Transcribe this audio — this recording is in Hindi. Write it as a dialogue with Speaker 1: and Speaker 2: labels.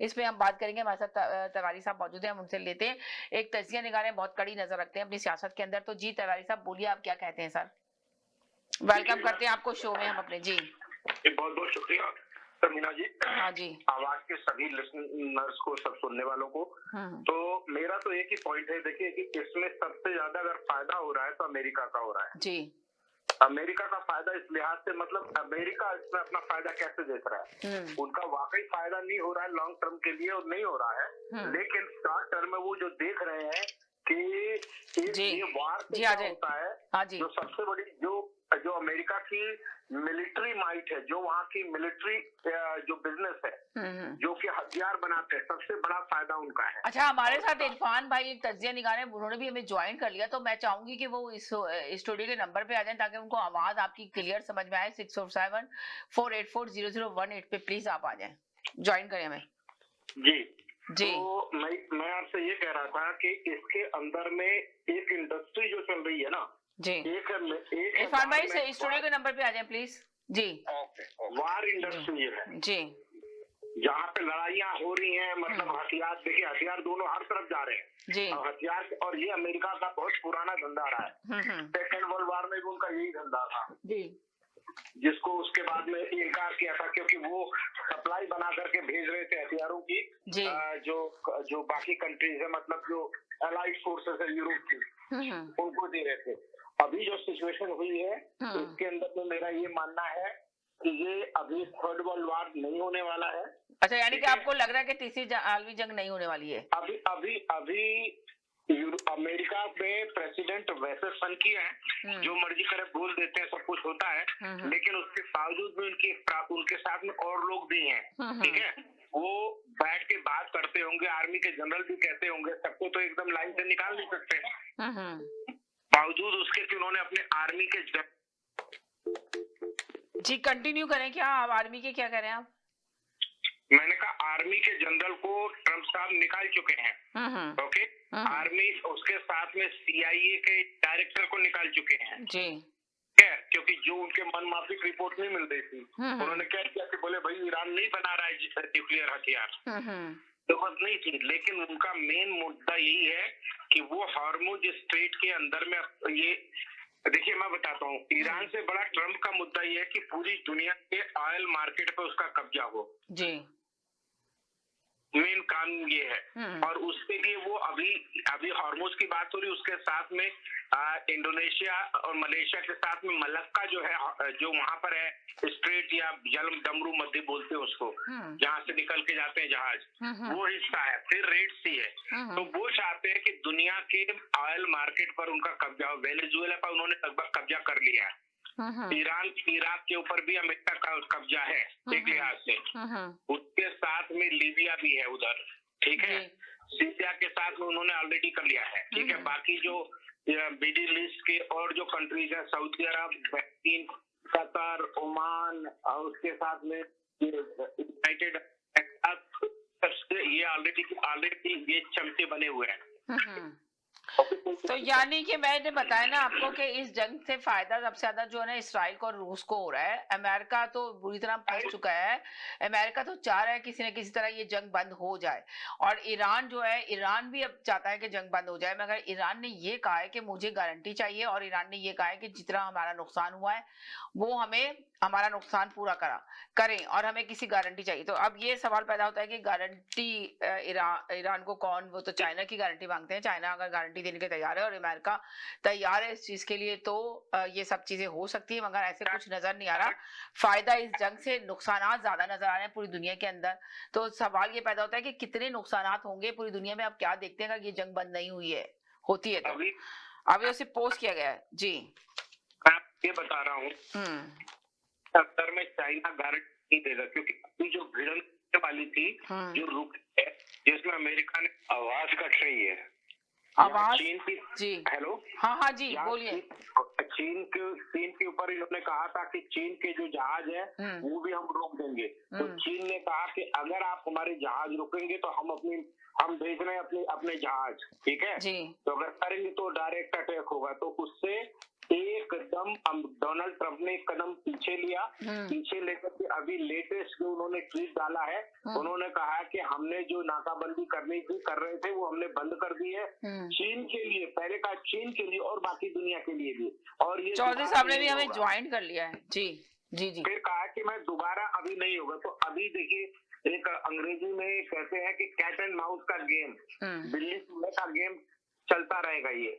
Speaker 1: इसमें हम बात करेंगे। हमारे साथ तिवारी साहब मौजूद हैं, हम उनसे लेते हैं। एक तजिया निगार है, बहुत कड़ी नजर रखते हैं अपनी सियासत के अंदर। तो जी तिवारी साहब बोलिए, आप क्या कहते हैं सर? वेलकम करते हैं आपको शो में हम अपने। जी
Speaker 2: बहुत बहुत शुक्रिया समीना जी।
Speaker 1: हाँ जी।
Speaker 2: आवाज के सभी लिसनर्स को, सब सुनने वालों को। तो मेरा तो एक ही पॉइंट है, देखिए कि इसमें सबसे ज्यादा अगर फायदा हो रहा है तो अमेरिका का हो रहा है
Speaker 1: जी।
Speaker 2: अमेरिका का फायदा इस लिहाज से, मतलब अमेरिका इसमें अपना फायदा कैसे देख रहा है। उनका वाकई फायदा नहीं हो रहा है लॉन्ग टर्म के लिए, और नहीं हो रहा है, लेकिन शॉर्ट टर्म में वो जो देख रहे हैं कि ये वार से क्या होता है।
Speaker 1: हाँ जी।
Speaker 2: जो सबसे बड़ी जो अमेरिका की मिलिट्री माइट है, जो वहाँ की मिलिट्री जो बिजनेस है, जो कि हथियार बनाते हैं, सबसे बड़ा फायदा उनका है।
Speaker 1: अच्छा, हमारे साथ इरफान भाई एक तजिया निगार है, उन्होंने भी हमें ज्वाइन कर लिया। तो मैं चाहूंगी कि वो इस स्टूडियो के नंबर पे आ जाएं ताकि उनको आवाज आपकी क्लियर समझ में आए। 647-484-0018 पे प्लीज आप आ जाएं, ज्वाइन करें हमें।
Speaker 2: जी जी। तो मैं आपसे ये कह रहा था कि इसके अंदर में एक इंडस्ट्री जो चल रही है ना
Speaker 1: जी, इरफान भाई स्टूडियो के नंबर पे आ जाएं प्लीज। जी
Speaker 2: वार इंडस्ट्री है
Speaker 1: जी,
Speaker 2: जहाँ पे लड़ाइयाँ हो रही हैं, मतलब हथियार, देखिए हथियार दोनों हर तरफ जा रहे हैं
Speaker 1: जी।
Speaker 2: और हथियार, और ये अमेरिका का बहुत पुराना धंधा रहा है। सेकेंड वर्ल्ड वार में भी उनका यही धंधा था
Speaker 1: जी,
Speaker 2: जिसको उसके बाद में इनकार किया था, क्योंकि वो सप्लाई बना करके भेज रहे थे हथियारों की
Speaker 1: जी।
Speaker 2: जो बाकी कंट्रीज है, मतलब जो अलाइड फोर्सेस है यूरोप की, उनको दे रहे थे। अभी जो सिचुएशन हुई है इसके अंदर तो मेरा ये मानना है कि ये अभी थर्ड वर्ल्ड वार नहीं होने वाला है।
Speaker 1: अच्छा, यानी कि आपको लग रहा है कि तीसरी आलमी जंग नहीं होने वाली है?
Speaker 2: अभी अमेरिका में प्रेसिडेंट वैसे सन किए हैं, जो मर्जी करे बोल देते हैं, सब कुछ होता है, लेकिन उसके बावजूद भी उनके साथ में और लोग भी हैं, ठीक है। वो बैठ के बात करते होंगे, आर्मी के जनरल भी कहते होंगे, सबको तो एकदम लाइन से निकाल नहीं सकते। बावजूद उसके कि उन्होंने अपने आर्मी के
Speaker 1: जी कंटिन्यू करें क्या आप? आर्मी के क्या करें आप?
Speaker 2: मैंने कहा आर्मी के जनरल को ट्रम्प साहब निकाल चुके हैं, ओके। आर्मी उसके साथ में CIA के डायरेक्टर को निकाल चुके हैं
Speaker 1: जी,
Speaker 2: क्योंकि जो उनके मन माफिक रिपोर्ट नहीं मिल रही थी, उन्होंने क्या किया कि बोले भाई ईरान नहीं बना रहा है न्यूक्लियर हथियार, तो बस नहीं थी। लेकिन उनका मेन मुद्दा यही है कि वो हॉर्मुज स्ट्रेट के अंदर में ये, देखिए मैं बताता हूँ, ईरान से बड़ा ट्रम्प का मुद्दा ये है कि पूरी दुनिया के ऑयल मार्केट पे उसका कब्जा हो
Speaker 1: जी।
Speaker 2: मेन काम ये है, और उसके लिए वो अभी हॉर्मुज की बात हो रही, उसके साथ में इंडोनेशिया और मलेशिया के साथ में मलक्का जो है, जो वहां पर है स्ट्रेट या जल डमरू मध्य बोलते हैं उसको, जहाँ से निकल के जाते हैं जहाज, वो हिस्सा है। फिर रेड सी है, तो वो चाहते हैं कि दुनिया के ऑयल मार्केट पर उनका कब्जा हो। वेनेजुएला पर उन्होंने लगभग कब्जा कर लिया है। इराक के ऊपर भी अमेरिका का कब्जा है एक लिहाज से, उसके साथ में लीबिया भी है उधर, ठीक है। सीरिया के साथ में उन्होंने ऑलरेडी कर लिया है, ठीक है। बाकी जो मिडिल ईस्ट के और जो कंट्रीज है, सऊदी अरब, बहरीन, कतर, ओमान, और उसके साथ में यूनाइटेड, ये ऑलरेडी ये चमचे बने हुए हैं।
Speaker 1: तो यानी कि मैंने बताया ना आपको कि इस जंग से फायदा सबसे ज्यादा जो है ना इसराइल को और रूस को हो रहा है। अमेरिका तो बुरी तरह फंस चुका है। अमेरिका तो चाह रहा है किसी न किसी तरह ये जंग बंद हो जाए, और ईरान जो है, ईरान भी अब चाहता है कि जंग बंद हो जाए। मगर ईरान ने ये कहा है कि मुझे गारंटी चाहिए, और ईरान ने ये कहा है कि जितना हमारा नुकसान हुआ है वो हमें हमारा नुकसान पूरा करें, और हमें किसी गारंटी चाहिए। तो अब ये सवाल पैदा होता है कि गारंटी ईरान को कौन, वो तो चाइना की गारंटी मांगते हैं। चाइना अगर गारंटी देने के तैयार है और अमेरिका तैयार है इस चीज के लिए, तो ये सब चीजें हो सकती है। मगर ऐसे कुछ नजर नहीं आ रहा। फायदा इस जंग से नुकसान ज्यादा नजर आ रहे हैं पूरी दुनिया के अंदर। तो सवाल ये पैदा होता है कि कितने नुकसान होंगे पूरी दुनिया में। आप क्या देखते हैं कि ये जंग बंद नहीं हुई है, होती है तो अभी उसे पोस्ट किया गया है। जी
Speaker 2: मैं ये बता रहा हूँ, अंदर में चाइना गारंटी नहीं देगा, क्योंकि अभी जो भिड़न वाली थी जो रुक है, जिसमें अमेरिका ने आवाज कट रही है,
Speaker 1: आवाज
Speaker 2: चीन की। जी हेलो,
Speaker 1: हाँ जी बोलिए।
Speaker 2: चीन के ऊपर इन्होंने कहा था कि चीन के जो जहाज है वो भी हम रोक देंगे। तो चीन ने कहा कि अगर आप हमारे जहाज रोकेंगे तो हम भेज रहे हैं अपने जहाज, ठीक है। तो अगर करेंगे तो डायरेक्ट अटैक होगा। तो उससे एकदम डोनाल्ड ट्रंप ने एक कदम पीछे लिया, पीछे लेकर के अभी लेटेस्ट जो उन्होंने ट्वीट डाला है, उन्होंने कहा है कि हमने जो नाकाबंदी करनी थी कर रहे थे वो हमने बंद कर दी है, चीन के लिए, पहले कहा चीन के लिए और बाकी दुनिया के लिए भी। और ये
Speaker 1: चौधरी साहब ने भी हमें ज्वाइन कर लिया है। जी जी जी।
Speaker 2: फिर कहा कि मैं दोबारा अभी नहीं होगा। तो अभी देखिए एक अंग्रेजी में कहते हैं कि कैट एंड माउस का गेम, बिल्ली चूहे का गेम चलता रहेगा ये।